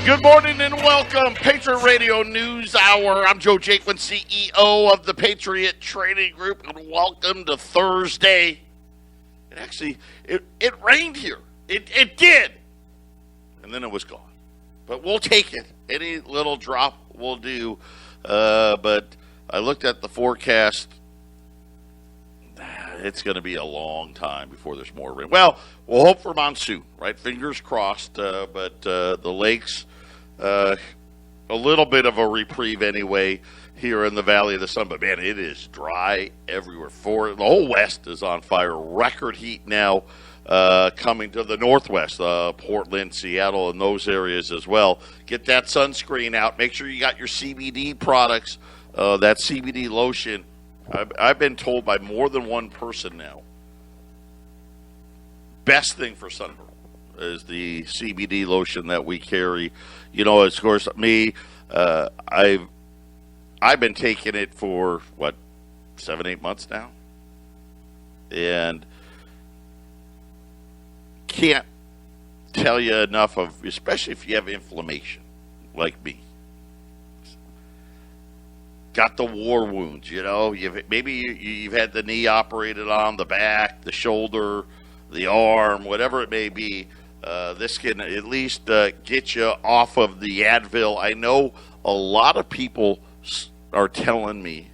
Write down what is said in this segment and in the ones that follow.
Good morning and welcome, Patriot Radio News Hour. I'm Joe Jaquin, CEO of the Patriot Trading Group, and welcome to Thursday. And actually, it rained here. It did. And then it was gone. But we'll take it. Any little drop will do. But I looked at the forecast. It's going to be a long time before there's more rain. Well, we'll hope for monsoon, right? Fingers crossed. But the lakes, a little bit of a reprieve anyway here in the Valley of the Sun. But, man, it is dry everywhere. The whole West is on fire. Record heat now coming to the Northwest, Portland, Seattle, and those areas as well. Get that sunscreen out. Make sure you got your CBD products, that CBD lotion. I've been told by more than one person now, best thing for sunburn is the CBD lotion that we carry. You know, of course, me, I've been taking it for, 7-8 months now? And can't tell you enough of, especially if you have inflammation, like me. Got the war wounds, you know. Maybe you've had the knee operated on, the back, the shoulder, the arm, whatever it may be. This can at least get you off of the Advil. I know a lot of people are telling me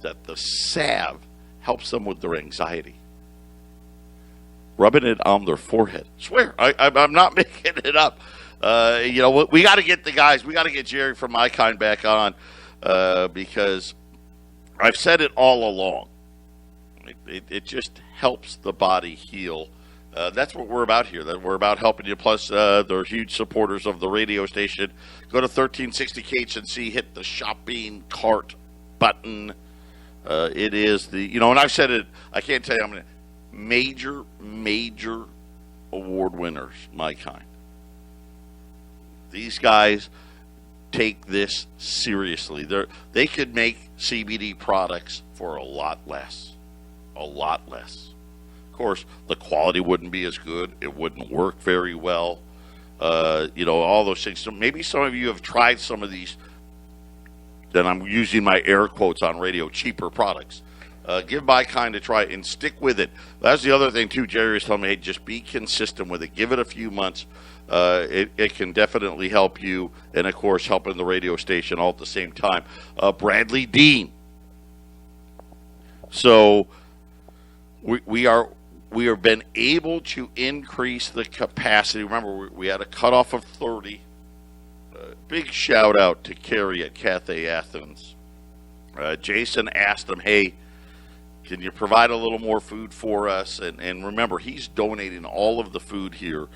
that the salve helps them with their anxiety. Rubbing it on their forehead. Swear, I'm not making it up. You know, we got to get the guys. We got to get Jerry from My Kind back on. Because I've said it all along. It just helps the body heal. That's what we're about here. That we're about helping you. Plus, they're huge supporters of the radio station. Go to 1360 KHNC, hit the shopping cart button. It is and I've said it, I can't tell you how many major award winners, My Kind. These guys take this seriously. They could make CBD products for a lot less. Of course, the quality wouldn't be as good. It wouldn't work very well. All those things. So maybe some of you have tried some of these, then I'm using my air quotes on radio, cheaper products. Give My Kind a try and stick with it. That's the other thing, too. Jerry was telling me, hey, just be consistent with it. Give it a few months. It can definitely help you, and of course helping the radio station all at the same time. Bradley Dean. So we have been able to increase the capacity. Remember, we had a cutoff of 30. Big shout out to Carrie at Cathay Athens. Jason asked him, hey, can you provide a little more food for us? And remember, he's donating all of the food here.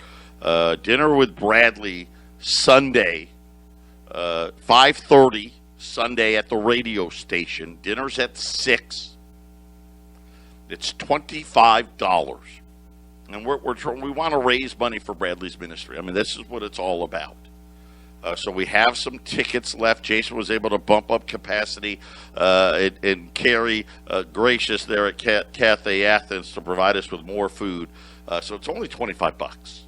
Dinner with Bradley Sunday, 5:30 Sunday at the radio station. Dinner's at 6. It's $25, and we want to raise money for Bradley's ministry. I mean, this is what it's all about. So we have some tickets left. Jason was able to bump up capacity and Carrie gracious there at Cathay Athens to provide us with more food. So it's only $25.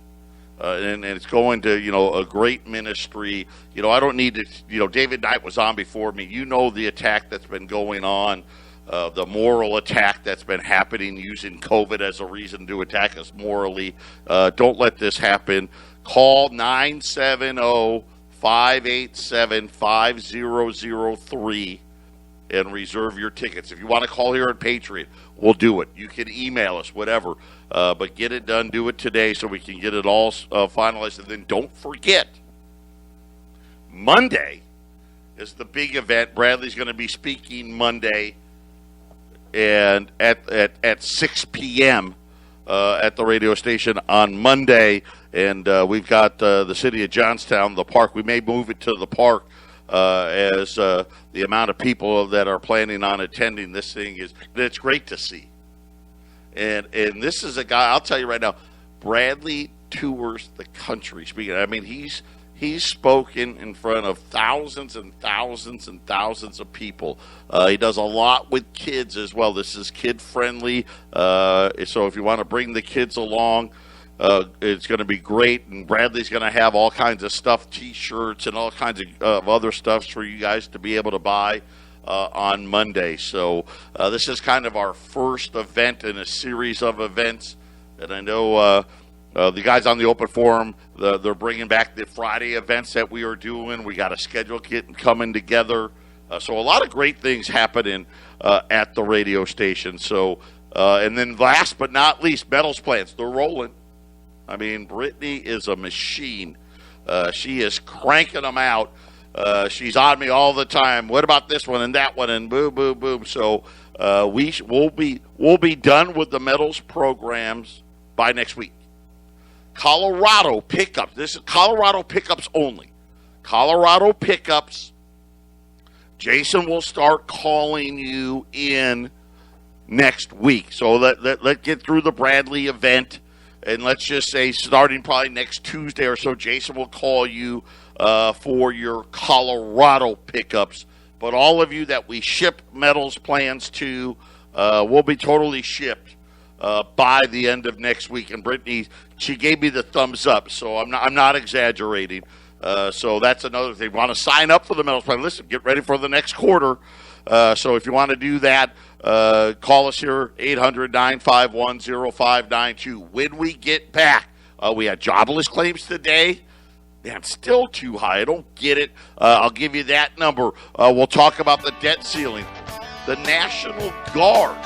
And it's going to, a great ministry. I don't need to, David Knight was on before me. The attack that's been going on, the moral attack that's been happening, using COVID as a reason to attack us morally. Don't let this happen. Call 970-587-5003 and reserve your tickets. If you want to call here at Patriot, we'll do it. You can email us, whatever. But get it done. Do it today so we can get it all finalized. And then don't forget, Monday is the big event. Bradley's going to be speaking Monday and at 6 p.m. At the radio station on Monday. And we've got the city of Johnstown, the park. We may move it to the park as the amount of people that are planning on attending this thing is. It's great to see. And this is a guy, I'll tell you right now, Bradley tours the country speaking. I mean, he's spoken in front of thousands and thousands and thousands of people. He does a lot with kids as well. This is kid friendly. So if you want to bring the kids along, It's going to be great, and Bradley's going to have all kinds of stuff, T-shirts and all kinds of other stuff for you guys to be able to buy on Monday. So this is kind of our first event in a series of events, and I know the guys on the open forum, they're bringing back the Friday events that we are doing. We got a schedule coming together. So a lot of great things happening at the radio station. So, and then last but not least, metals plants. They're rolling. I mean, Brittany is a machine. She is cranking them out. She's on me all the time. What about this one and that one and boom, boom, boom. So we'll be done with the metals programs by next week. Colorado pickups. This is Colorado pickups only. Colorado pickups. Jason will start calling you in next week. So let's get through the Bradley event, and let's just say starting probably next Tuesday or so, Jason will call you for your Colorado pickups. But all of you that we ship metals plans to will be totally shipped by the end of next week. And Brittany, she gave me the thumbs up, so I'm not exaggerating. So that's another thing. Want to sign up for the metals plan? Listen, get ready for the next quarter. So if you want to do that, call us here, 800-951-0592. When we get back, we had jobless claims today. Man, still too high. I don't get it. I'll give you that number. We'll talk about the debt ceiling. The National Guard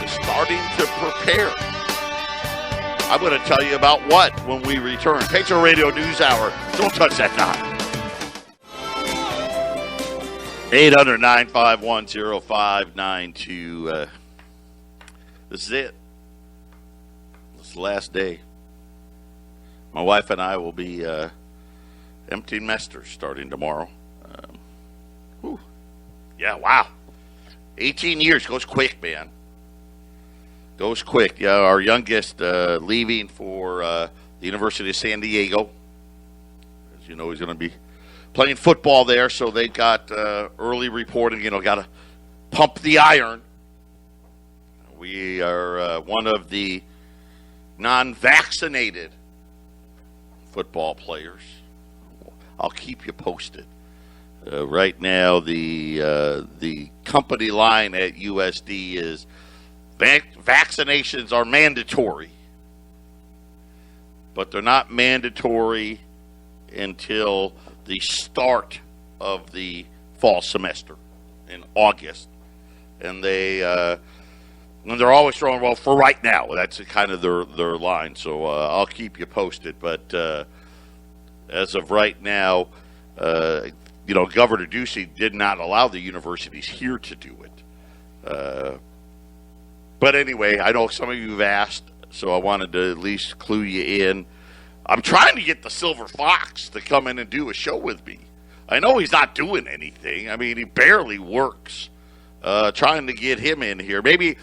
is starting to prepare. I'm going to tell you about what when we return. Patriot Radio News Hour. Don't touch that dial. 800-951-0592. This is it. This is the last day. My wife and I will be emptying nesters starting tomorrow. Yeah, wow. 18 years goes quick, man. Goes quick. Yeah, our youngest leaving for the University of San Diego. As you know, he's going to be playing football there, so they got early reporting, got to pump the iron. We are one of the non-vaccinated football players. I'll keep you posted. Right now, the company line at USD is vaccinations are mandatory, but they're not mandatory until the start of the fall semester in August. And they're always throwing, well, for right now. That's kind of their line. So I'll keep you posted. But as of right now, Governor Ducey did not allow the universities here to do it. But anyway, I know some of you have asked, so I wanted to at least clue you in. I'm trying to get the Silver Fox to come in and do a show with me. I know he's not doing anything. I mean, he barely works. Trying to get him in here. Maybe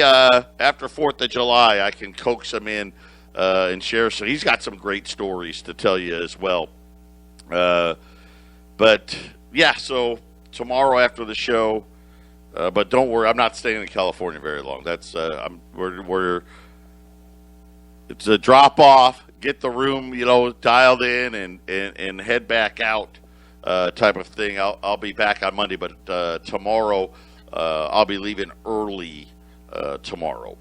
after 4th of July, I can coax him in and share. So he's got some great stories to tell you as well. But yeah, so tomorrow after the show. But don't worry, I'm not staying in California very long. That's it's a drop off. Get the room, dialed in and head back out. Type of thing. I'll be back on Monday, but tomorrow I'll be leaving early tomorrow.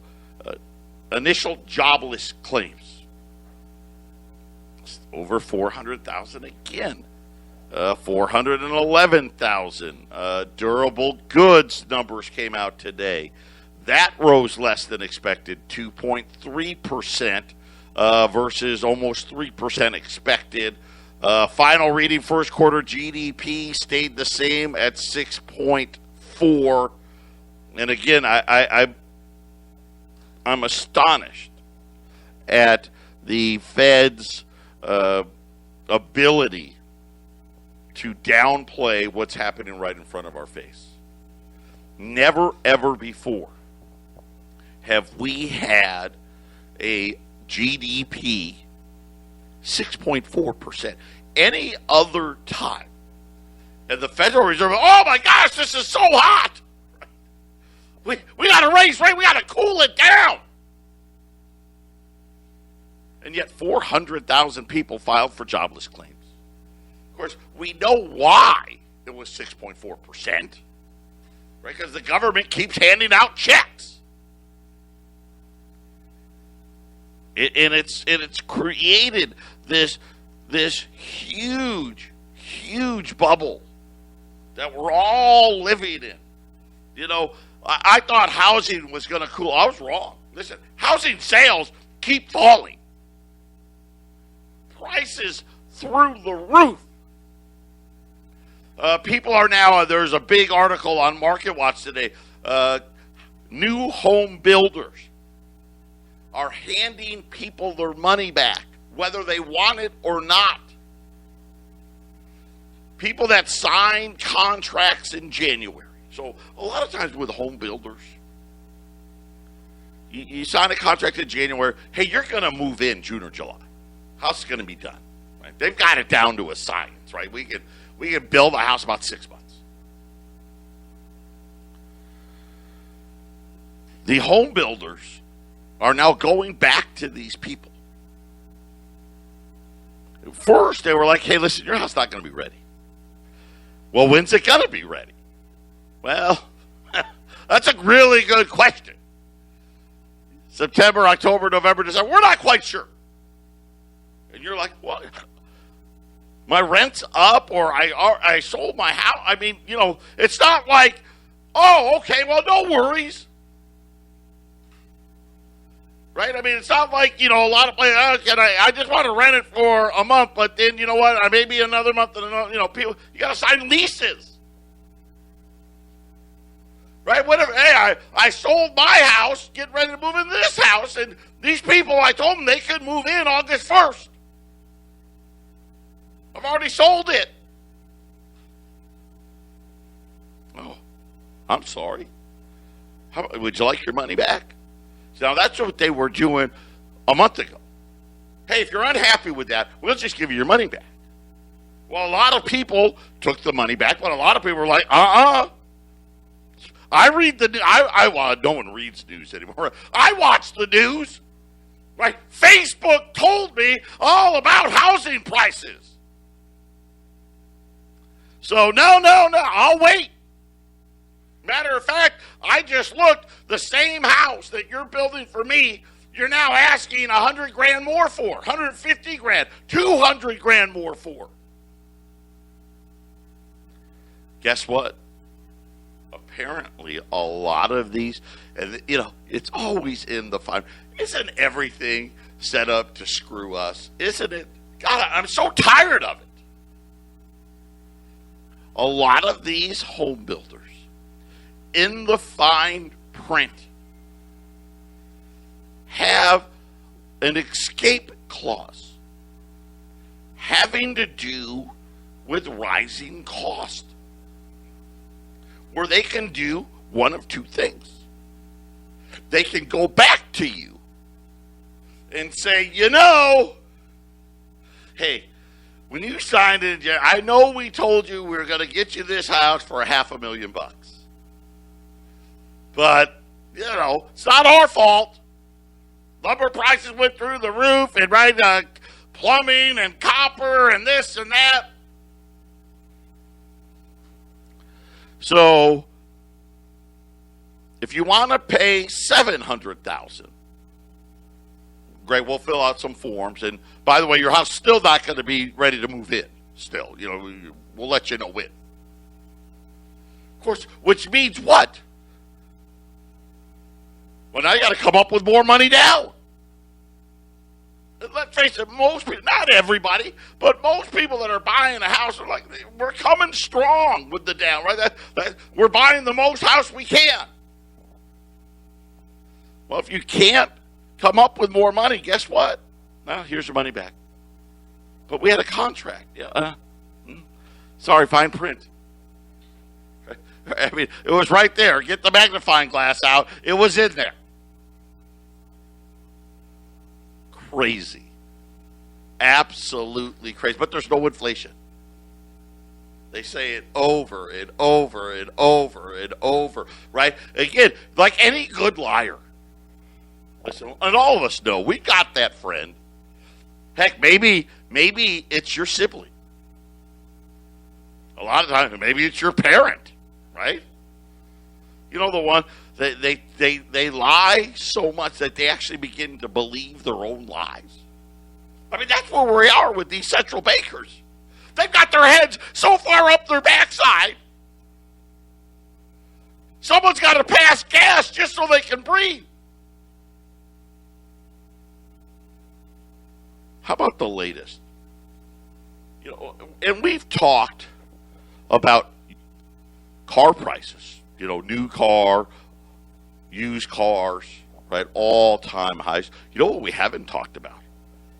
Initial jobless claims over 400,000 again. 411,000 durable goods numbers came out today. That rose less than expected, 2.3% versus almost 3% expected. Final reading first quarter GDP stayed the same at 6.4. And again, I'm astonished at the Fed's ability to downplay what's happening right in front of our face. Never, ever before have we had a GDP 6.4%. Any other time, and the Federal Reserve, oh my gosh, this is so hot. We got to raise rate. We got to cool it down. And yet 400,000 people filed for jobless claims. Of course, we know why it was 6.4%, right? Because the government keeps handing out checks. And it's created this huge bubble that we're all living in. You know, I thought housing was going to cool. I was wrong. Listen, housing sales keep falling. Prices through the roof. People are now, there's a big article on Market Watch today. New home builders are handing people their money back, whether they want it or not. People that signed contracts in January. So a lot of times with home builders, you sign a contract in January, hey, you're going to move in June or July. House is going to be done. Right? They've got it down to a science, right? We can build a house about 6 months. The home builders are now going back to these people. First, they were like, hey, listen, your house is not going to be ready. Well, when's it going to be ready? Well, that's a really good question. September, October, November, December, we're not quite sure. And you're like, what? My rent's up, or I sold my house. I mean, you know, it's not like, oh, okay, well, no worries. Right? I mean, it's not like, you know, a lot of places, I just want to rent it for a month, but then, you know what, maybe another month, and another, you know, people, you got to sign leases. Right? Whatever. Hey, I sold my house, getting ready to move into this house, and these people, I told them they could move in August 1st. I've already sold it. Oh, I'm sorry. Would you like your money back? Now, that's what they were doing a month ago. Hey, if you're unhappy with that, we'll just give you your money back. Well, a lot of people took the money back, but a lot of people were like, I read the news. No one reads news anymore. I watch the news. Right? Facebook told me all about housing prices. So, no, I'll wait. Matter of fact, I just looked, the same house that you're building for me, you're now asking $100,000 more for, $150,000, $200,000 more for. Guess what? Apparently, a lot of these, and you know, it's always in the fine. Isn't everything set up to screw us? Isn't it? God, I'm so tired of it. A lot of these home builders, in the fine print, have an escape clause having to do with rising cost, where they can do one of two things. They can go back to you and say, you know, hey, when you signed it, I know we told you we were going to get you this house for $500,000. But, you know, it's not our fault. Lumber prices went through the roof, and plumbing and copper and this and that. So, if you want to pay $700,000, great, we'll fill out some forms. And by the way, your house is still not going to be ready to move in. Still, you know, we'll let you know when. Of course, which means what? Well, now you got to come up with more money down. And let's face it, most people, not everybody, but most people that are buying a house are like, we're coming strong with the down, right? We're buying the most house we can. Well, if you can't come up with more money, guess what? Well, here's your money back. But we had a contract. Yeah. Sorry, fine print. I mean, it was right there. Get the magnifying glass out. It was in there. Crazy. Absolutely crazy. But there's no inflation. They say it over and over and over and over, right? Again, like any good liar. Listen, and all of us know, we got that friend Heck, maybe it's your sibling. A lot of times, maybe it's your parent, right? You know, the one they lie so much that they actually begin to believe their own lies. I mean, that's where we are with these central bankers. They've got their heads so far up their backside. Someone's got to pass gas just so they can breathe. How about the latest? You know, and we've talked about car prices. You know, new car, used cars, right? All-time highs. You know what we haven't talked about?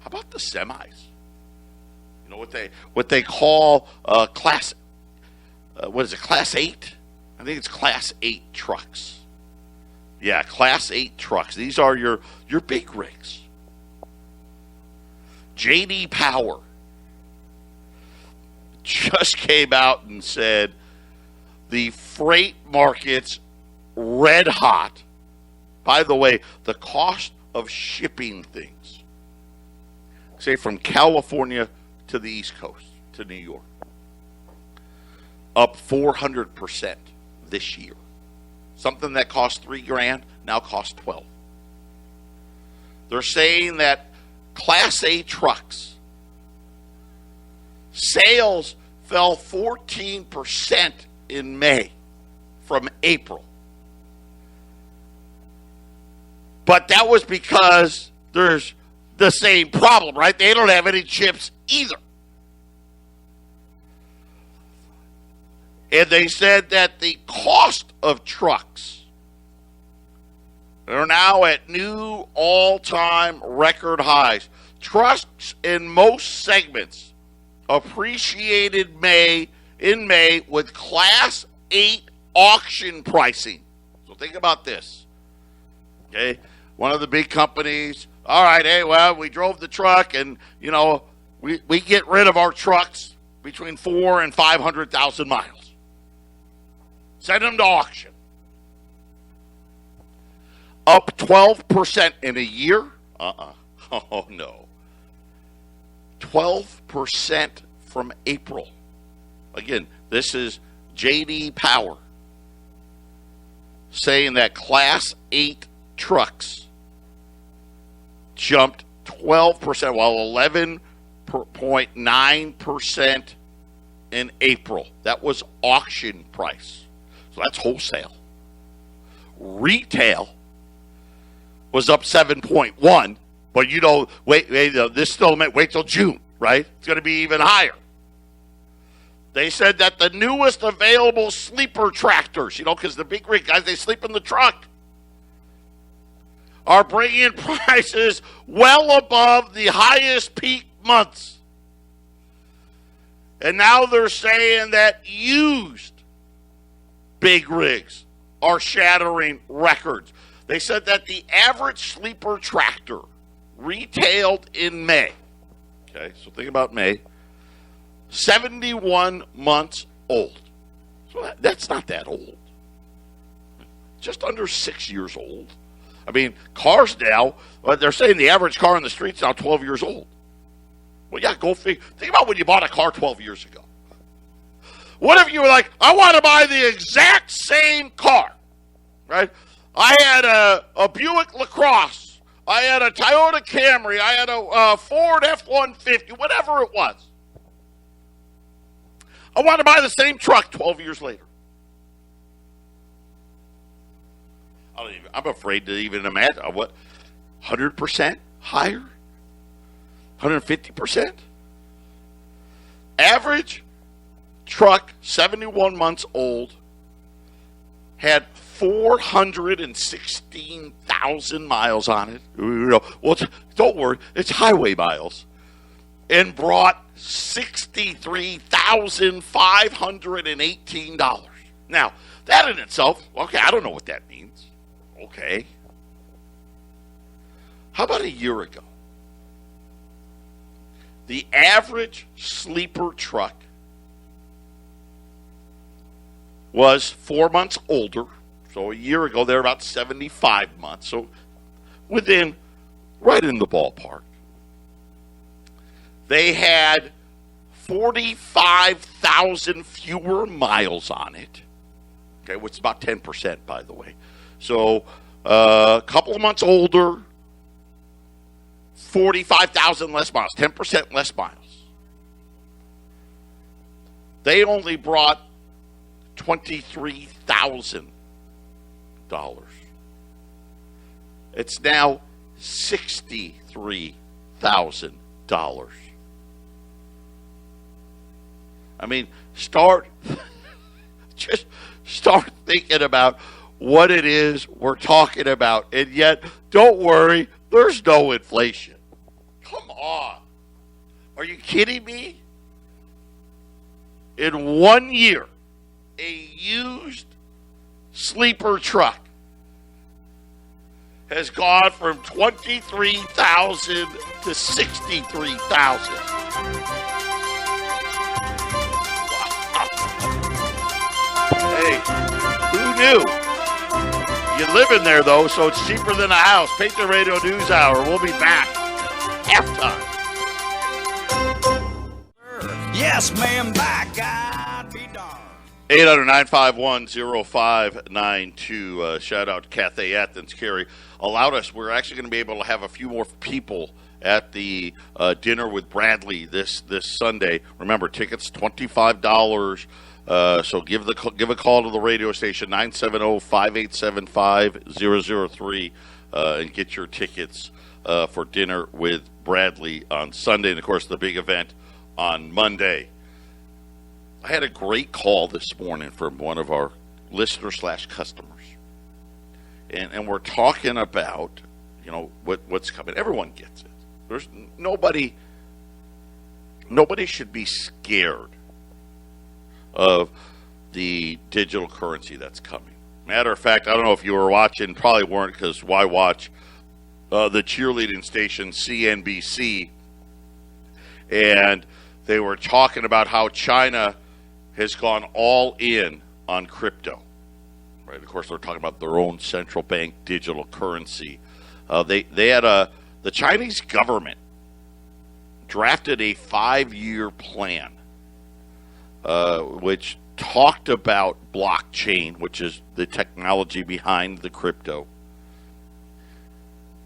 How about the semis? You know what they call class? What is it? Class 8? I think it's Class 8 trucks. Yeah, Class 8 trucks. These are your big rigs. J.D. Power just came out and said the freight market's red hot. By the way, the cost of shipping things, say from California to the East Coast, to New York, up 400% this year. Something that cost $3,000 now costs $12,000. They're saying that Class A trucks sales fell 14% in May from April. But that was because there's the same problem, right? They don't have any chips either. And they said that the cost of trucks are now at new all-time record highs. Trucks in most segments appreciated in May with Class 8 auction pricing. So think about this. Okay, one of the big companies, all right, hey, well, we drove the truck and, you know, we get rid of our trucks between 400,000 and 500,000 miles. Send them to auction. Up 12% in a year? Oh, no. 12% from April. Again, this is J.D. Power saying that Class 8 trucks jumped 12%, while 11.9% in April. That was auction price. So that's wholesale. Retail was up 7.1, but you know, wait, this still meant wait till June, right? It's going to be even higher. They said that the newest available sleeper tractors, you know, because the big rig guys, they sleep in the truck, are bringing prices well above the highest peak months. And now they're saying that used big rigs are shattering records. They said that the average sleeper tractor retailed in May, okay, so think about May, 71 months old. So that's not that old. Just under 6 years old. I mean, cars now, they're saying the average car on the street's now 12 years old. Well, yeah, go figure. Think about when you bought a car 12 years ago. What if you were like, I want to buy the exact same car, right? I had a Buick LaCrosse. I had a Toyota Camry. I had a Ford F-150, whatever it was. I want to buy the same truck 12 years later. I'm afraid to even imagine. What, 100% higher? 150%? Average truck, 71 months old, had 416,000 miles on it. Well, don't worry, it's highway miles. And brought $63,518. Now, that in itself, okay, I don't know what that means. Okay. How about a year ago? The average sleeper truck was 4 months older. So a year ago, they were about 75 months. So right in the ballpark. They had 45,000 fewer miles on it. Okay, which is about 10%, by the way. So a couple of months older, 45,000 less miles, 10% less miles. They only brought $23,000. It's now $63,000. I mean, just start thinking about what it is we're talking about. And yet, don't worry, there's no inflation. Come on. Are you kidding me? In 1 year, a used sleeper truck has gone from $23,000 to $63,000. Hey, who knew? You live in there, though, so it's cheaper than a house. Patriot Radio News Hour. We'll be back. Halftime. Yes, ma'am, by God be darned. 800-951-0592. Shout out to Cathay Athens. Carrie allowed us. We're actually going to be able to have a few more people at the dinner with Bradley this Sunday. Remember, tickets $25. So give a call to the radio station, 970-587-5003, and get your tickets for dinner with Bradley on Sunday. And, of course, the big event on Monday. I had a great call this morning from one of our listeners/customers. And we're talking about, what's coming. Everyone gets it. There's nobody should be scared of the digital currency that's coming. Matter of fact, I don't know if you were watching, probably weren't, because why watch the cheerleading station CNBC, and they were talking about how China has gone all in on crypto. Right? Of course, they're talking about their own central bank digital currency. They had the Chinese government drafted a 5-year plan, which talked about blockchain, which is the technology behind the crypto,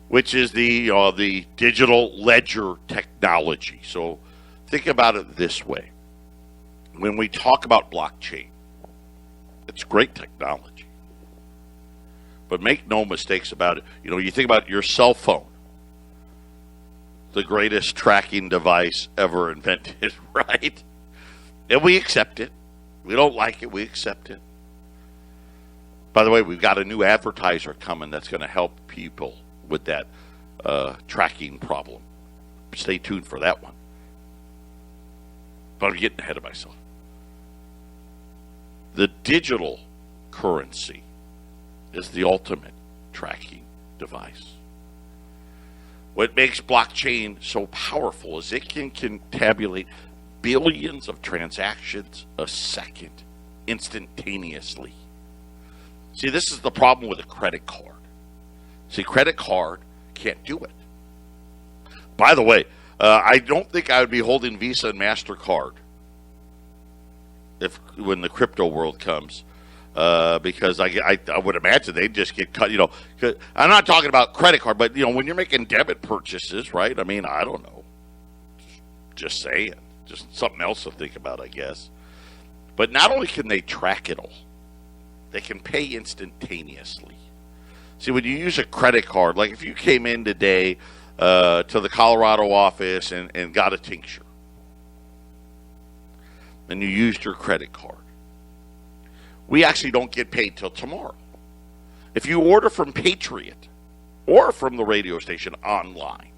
which is the digital ledger technology. So think about it this way. When we talk about blockchain, it's great technology. But make no mistakes about it. You think about your cell phone, the greatest tracking device ever invented, right? And we accept it. We don't like it. We accept it. By the way, we've got a new advertiser coming that's going to help people with that tracking problem. Stay tuned for that one. But I'm getting ahead of myself. The digital currency is the ultimate tracking device. What makes blockchain so powerful is it can tabulate billions of transactions a second, instantaneously. See, this is the problem with a credit card. See, credit card can't do it. By the way, I don't think I would be holding Visa and MasterCard when the crypto world comes, because I would imagine they'd just get cut. I'm not talking about credit card, but when you're making debit purchases, right? I mean, I don't know. Just saying. Just something else to think about, I guess. But not only can they track it all, they can pay instantaneously. See, when you use a credit card, like if you came in today to the Colorado office and got a tincture, and you used your credit card, we actually don't get paid till tomorrow. If you order from Patriot or from the radio station online,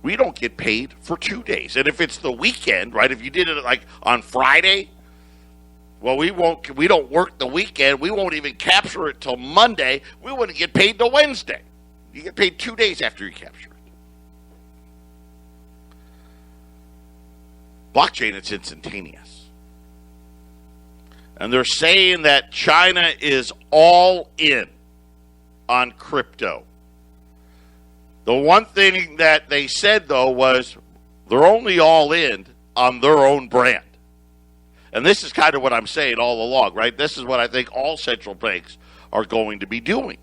we don't get paid for 2 days. And if it's the weekend, right, if you did it like on Friday, well, we don't work the weekend. We won't even capture it till Monday. We wouldn't get paid till Wednesday. You get paid 2 days after you capture it. Blockchain, it's instantaneous. And they're saying that China is all in on crypto. The one thing that they said, though, was They're only all in on their own brand. And this is kind of what I'm saying all along, right? This is what I think all central banks are going to be doing.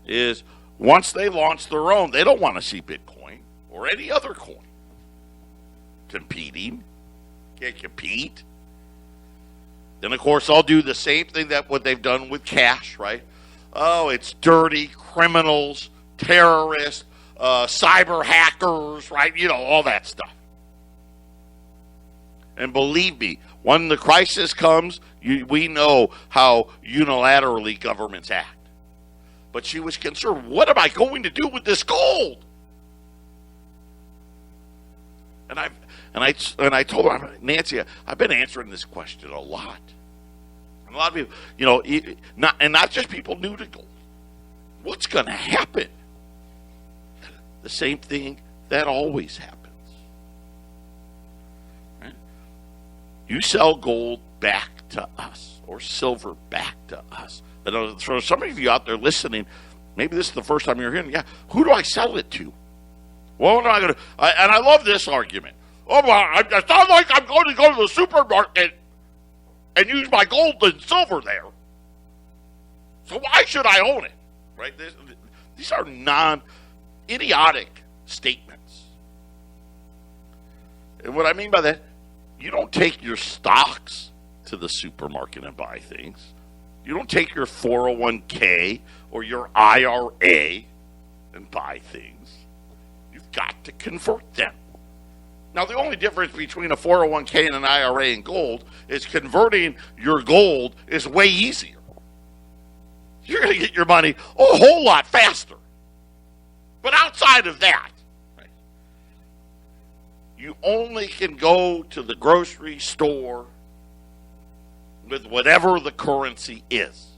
Is once they launch their own, they don't want to see Bitcoin or any other coin competing. Can't compete. Then, of course, I'll do the same thing that what they've done with cash, right? Oh, it's dirty, criminals, terrorists, cyber hackers, right? You know, all that stuff. And believe me, when the crisis comes, we know how unilaterally governments act. But she was concerned, what am I going to do with this gold? And I told her, Nancy, I've been answering this question a lot. And a lot of people, you know, not just people new to gold. What's going to happen? The same thing that always happens. Right? You sell gold back to us or silver back to us. And for some of you out there listening, maybe this is the first time you're hearing, yeah, who do I sell it to? Well, what am I going to? And I love this argument. Oh, well, it sounds like I'm going to go to the supermarket and use my gold and silver there. So why should I own it? Right? These are idiotic statements. And what I mean by that, you don't take your stocks to the supermarket and buy things. You don't take your 401k or your IRA and buy things. You've got to convert them. Now, the only difference between a 401k and an IRA and gold is converting your gold is way easier. You're going to get your money a whole lot faster. But outside of that, right, you only can go to the grocery store with whatever the currency is.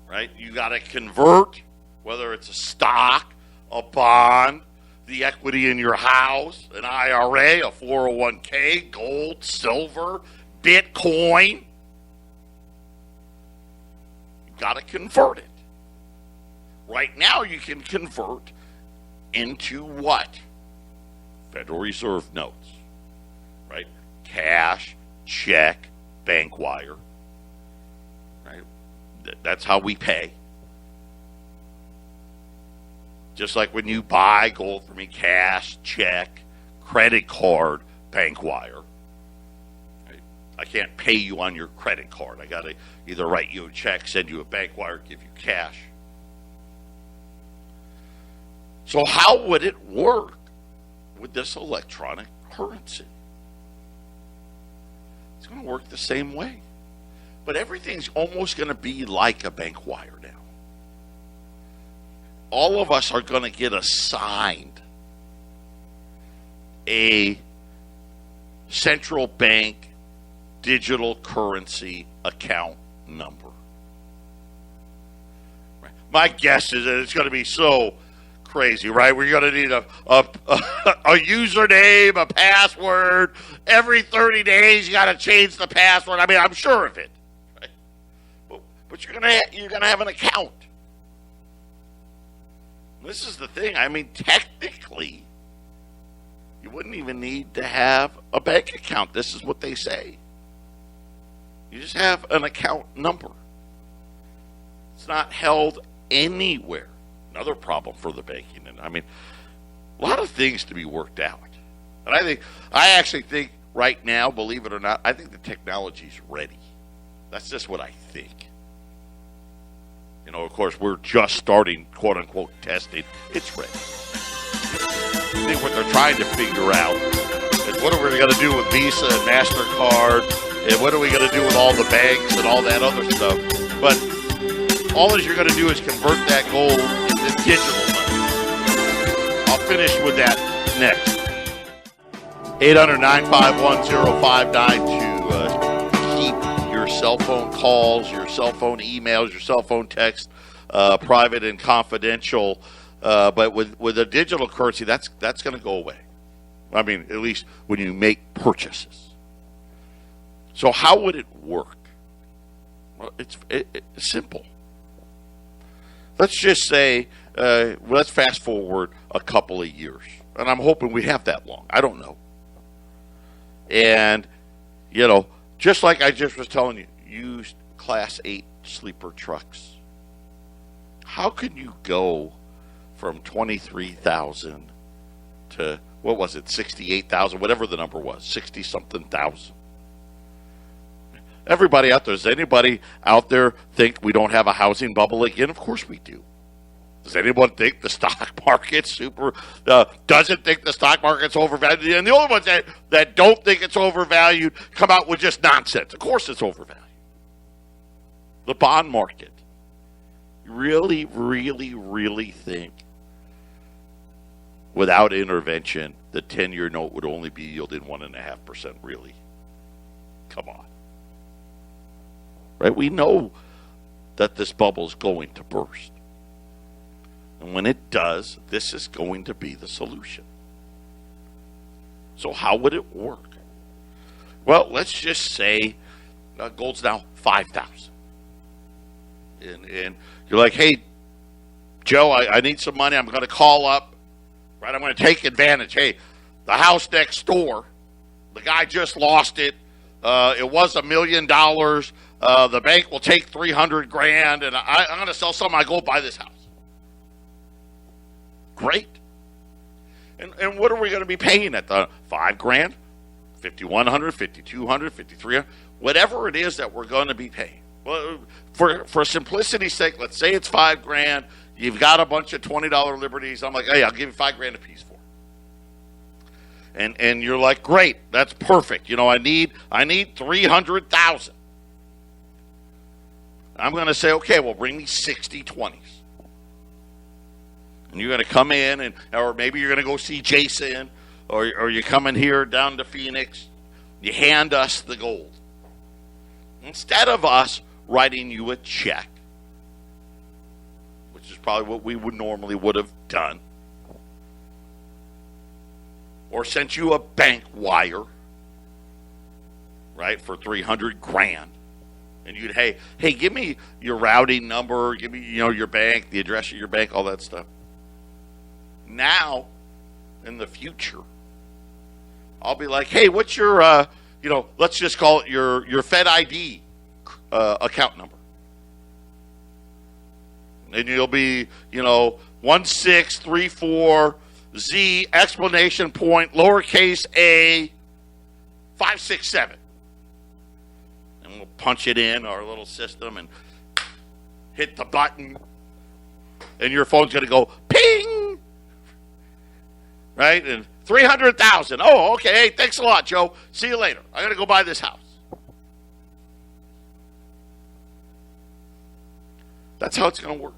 Right? You got to convert, whether it's a stock, a bond, the equity in your house, an IRA, a 401k, gold, silver, Bitcoin. You've got to convert it. Right now you can convert into what? Federal Reserve notes. Right? Cash, check, bank wire. Right? That's how we pay. Just like when you buy gold from me, cash, check, credit card, bank wire. Right? I can't pay you on your credit card. I got to either write you a check, send you a bank wire, give you cash. So how would it work with this electronic currency? It's going to work the same way. But everything's almost going to be like a bank wire now. All of us are going to get assigned a central bank digital currency account number. Right. My guess is that it's going to be so crazy, right? We're going to need a username, a password. Every 30 days, you got to change the password. I mean, I'm sure of it. Right? But you're going to have an account. This is the thing. I mean, technically, you wouldn't even need to have a bank account. This is what they say. You just have an account number. It's not held anywhere. Another problem for the banking. And I mean, a lot of things to be worked out. And I actually think right now, believe it or not, I think the technology's ready. That's just what I think. You know, of course, we're just starting, quote unquote, testing. It's ready. I think what they're trying to figure out is what are we going to do with Visa and MasterCard, and what are we going to do with all the banks and all that other stuff. But all that you're going to do is convert that gold into digital money. I'll finish with that next. 800-951-0592 keep your cell phone calls, your cell phone emails, your cell phone text private and confidential. But with a digital currency, that's going to go away. I mean, at least when you make purchases. So how would it work? Well, it's simple. Let's just say, let's fast forward a couple of years. And I'm hoping we have that long. I don't know. And, just like I just was telling you, used Class 8 sleeper trucks. How can you go from 23,000 to, what was it, 68,000, whatever the number was, 60-something thousand? Everybody out there, does anybody out there think we don't have a housing bubble again? Of course we do. Does anyone think the stock market's doesn't think the stock market's overvalued? And the only ones that don't think it's overvalued come out with just nonsense. Of course it's overvalued. The bond market. You really, really, really think without intervention the 10-year note would only be yielding 1.5%? Really? Come on. Right? We know that this bubble is going to burst. And when it does, this is going to be the solution. So how would it work? Well, let's just say gold's now 5,000. And you're like, hey, Joe, I need some money. I'm going to call up. Right? I'm going to take advantage. Hey, the house next door, the guy just lost it. It was $1 million. The bank will take $300,000, and I'm going to sell some. I go buy this house. Great. And what are we going to be paying at the $5,000, $5,100, $5,200, $5,300, whatever it is that we're going to be paying? Well, for simplicity's sake, let's say it's $5,000. You've got a bunch of $20 liberties. I'm like, hey, I'll give you $5,000 a piece for it. And you're like, great, that's perfect. I need $300,000. I'm going to say, okay, well, bring me 60 20s. And you're going to come in, or maybe you're going to go see Jason, or you're coming here down to Phoenix. You hand us the gold. Instead of us writing you a check, which is probably what we would have done, or sent you a bank wire, right, for $300,000. And you'd, hey, give me your routing number, give me, your bank, the address of your bank, all that stuff. Now, in the future, I'll be like, hey, what's your, let's just call it your Fed ID account number. And you'll be, 1634Z explanation point lowercase a 567. And we'll punch it in our little system and hit the button. And your phone's going to go ping. Right? And 300,000. Oh, okay. Hey, thanks a lot, Joe. See you later. I got to go buy this house. That's how it's going to work.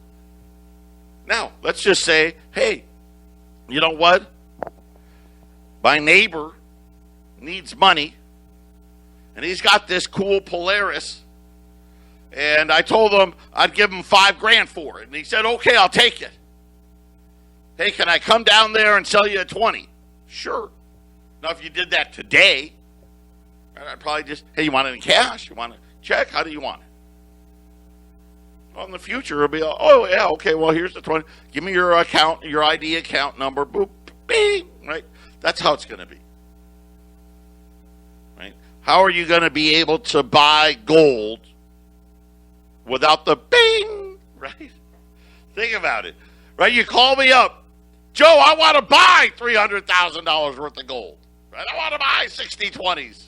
Now, let's just say, hey, you know what? My neighbor needs money, and he's got this cool Polaris, and I told him I'd give him $5,000 for it, and he said, okay, I'll take it. Hey, can I come down there and sell you a 20? Sure. Now, if you did that today, I'd probably just, hey, you want it in cash? You want a check? How do you want it? Well, in the future, it'll be, oh, yeah, okay, well, here's the 20. Give me your account, your ID account number, boop, bing, right? That's how it's going to be, right? How are you going to be able to buy gold without the bing, right? Think about it, right? You call me up, Joe, I want to buy $300,000 worth of gold, right? I want to buy 60 20s.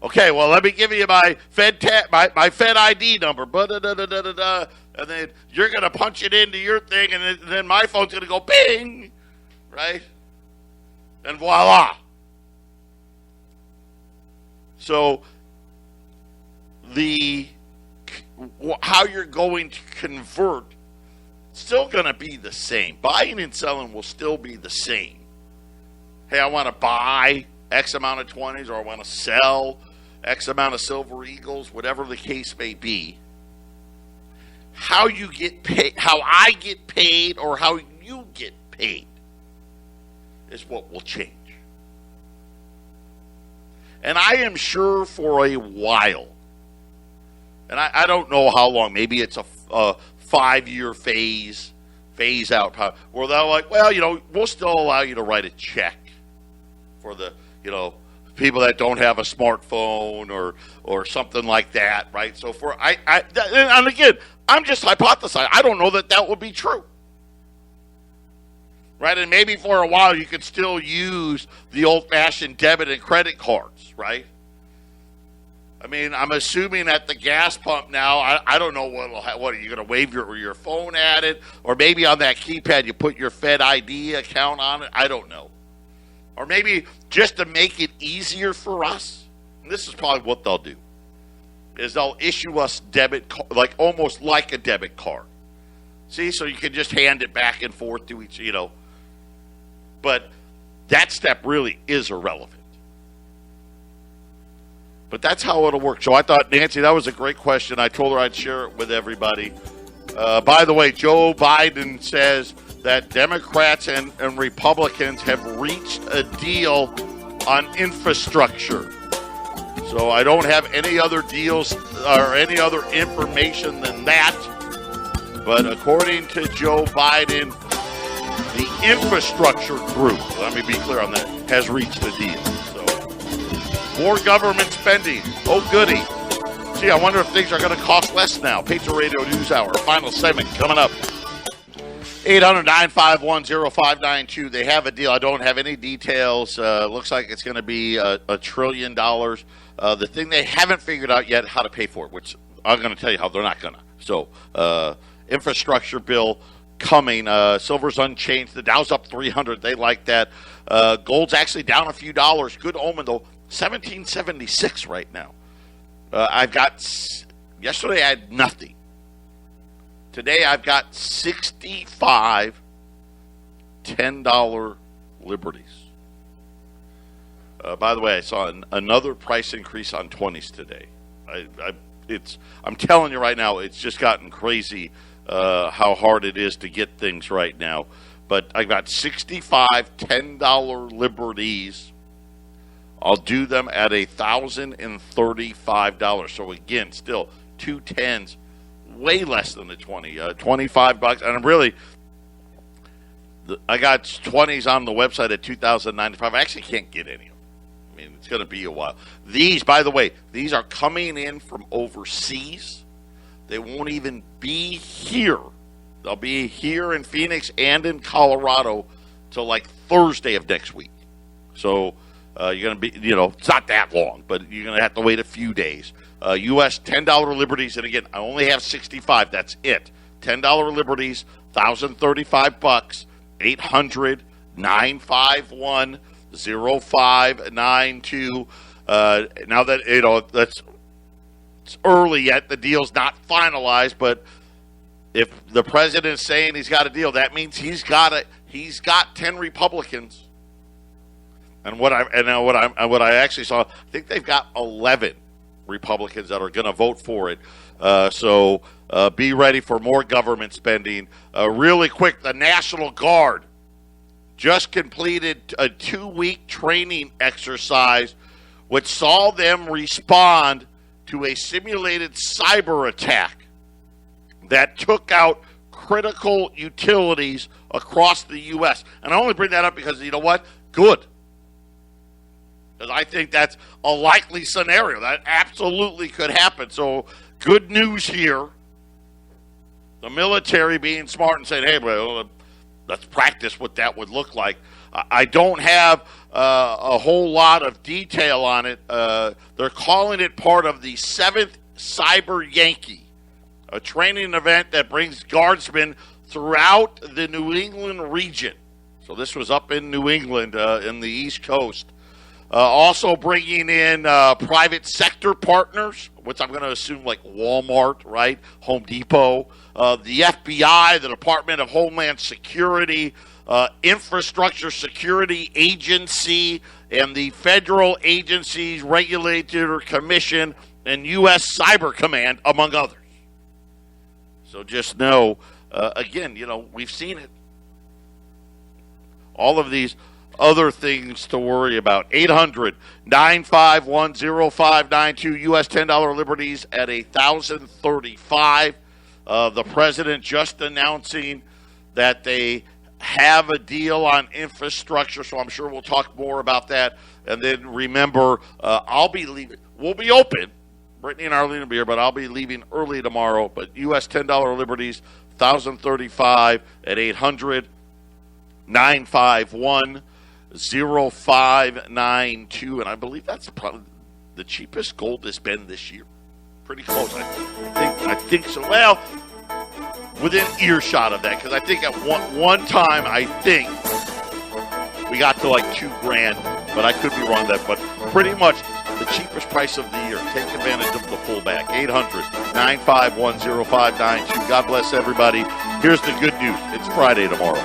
Okay, well, let me give you my Fed ID number, and then you're going to punch it into your thing, and then my phone's going to go bing, right? And voila. So how you're going to convert still going to be the same. Buying and selling will still be the same. Hey, I want to buy X amount of 20s, or I want to sell X amount of Silver Eagles, whatever the case may be. How you get paid, how I get paid, or how you get paid is what will change. And I am sure for a while, and I don't know how long, maybe it's a 5-year phase, phase out. Where they're like, well, we'll still allow you to write a check for the, people that don't have a smartphone or something like that, right? So and again, I'm just hypothesizing. I don't know that would be true. Right, and maybe for a while you could still use the old-fashioned debit and credit cards, right? I mean, I'm assuming at the gas pump now, I don't know what are you going to wave your phone at it? Or maybe on that keypad you put your Fed ID account on it? I don't know. Or maybe just to make it easier for us, and this is probably what they'll do, is they'll issue us almost like a debit card. See, so you can just hand it back and forth to each, But that step really is irrelevant. But that's how it'll work. So I thought, Nancy, that was a great question. I told her I'd share it with everybody. By the way, Joe Biden says that Democrats and Republicans have reached a deal on infrastructure. So I don't have any other deals or any other information than that. But according to Joe Biden, the infrastructure group, let me be clear on that, has reached a deal. So, more government spending. Oh, goody. Gee, I wonder if things are going to cost less now. Patriot Radio News Hour, final segment coming up. 800-951-0592. They have a deal. I don't have any details. Looks like it's going to be $1 trillion. The thing they haven't figured out yet, how to pay for it, which I'm going to tell you how they're not going to. So, infrastructure bill coming. Silver's unchanged. The Dow's up 300. They like that. Gold's actually down a few dollars. Good omen, though. 1776 right now. Yesterday I had nothing. Today I've got 65 $10 liberties. By the way, I saw another price increase on 20s today. I'm telling you right now, it's just gotten crazy how hard it is to get things right now. But I got 65 $10 liberties. I'll do them at $1,035. So again, still 2 10s, way less than the 20, $25. And I'm really, I got 20s on the website at $2,095. I actually can't get any of them. I mean, it's going to be a while. These, by the way, these are coming in from overseas. They won't even be here. They'll be here in Phoenix and in Colorado till like Thursday of next week. So you're going to be, it's not that long, but you're going to have to wait a few days. U.S. $10 liberties, and again, I only have 65. That's it. $10 liberties, $1,035. 800-951-0592. Now that it's early yet, the deal's not finalized, but if the president's saying he's got a deal, that means he's got 10 Republicans. And what I actually saw, I think they've got 11 Republicans that are going to vote for it. So be ready for more government spending. Really quick, the National Guard just completed a 2-week training exercise which saw them respond to a simulated cyber attack that took out critical utilities across the U.S. And I only bring that up because, you know what? Good. Because I think that's a likely scenario. That absolutely could happen. So good news here. The military being smart and saying, hey, well, let's practice what that would look like. I don't have a whole lot of detail on it. They're calling it part of the 7th Cyber Yankee, a training event that brings guardsmen throughout the New England region. So this was up in New England in the East Coast. Also bringing in private sector partners, which I'm going to assume like Walmart, right? Home Depot, the FBI, the Department of Homeland Security, Infrastructure Security Agency, and the federal agencies, Regulator Commission, and U.S. Cyber Command, among others. So just know, again, we've seen it. All of these other things to worry about. 800-951-0592. U.S. $10 liberties at $1,035. The president just announcing that they have a deal on infrastructure, so I'm sure we'll talk more about that. And then remember, I'll be leaving. We'll be open. Brittany and Arlene will be here, but I'll be leaving early tomorrow. But U.S. $10 Liberties, 1,035 at 800-951-0592. And I believe that's probably the cheapest gold has been this year. Pretty close, I think so. Well, within earshot of that, because I think at one time, I think we got to like $2,000, but I could be wrong that. But pretty much the cheapest price of the year. Take advantage of the pullback. 800-951-0592. God bless everybody. Here's the good news. It's Friday tomorrow.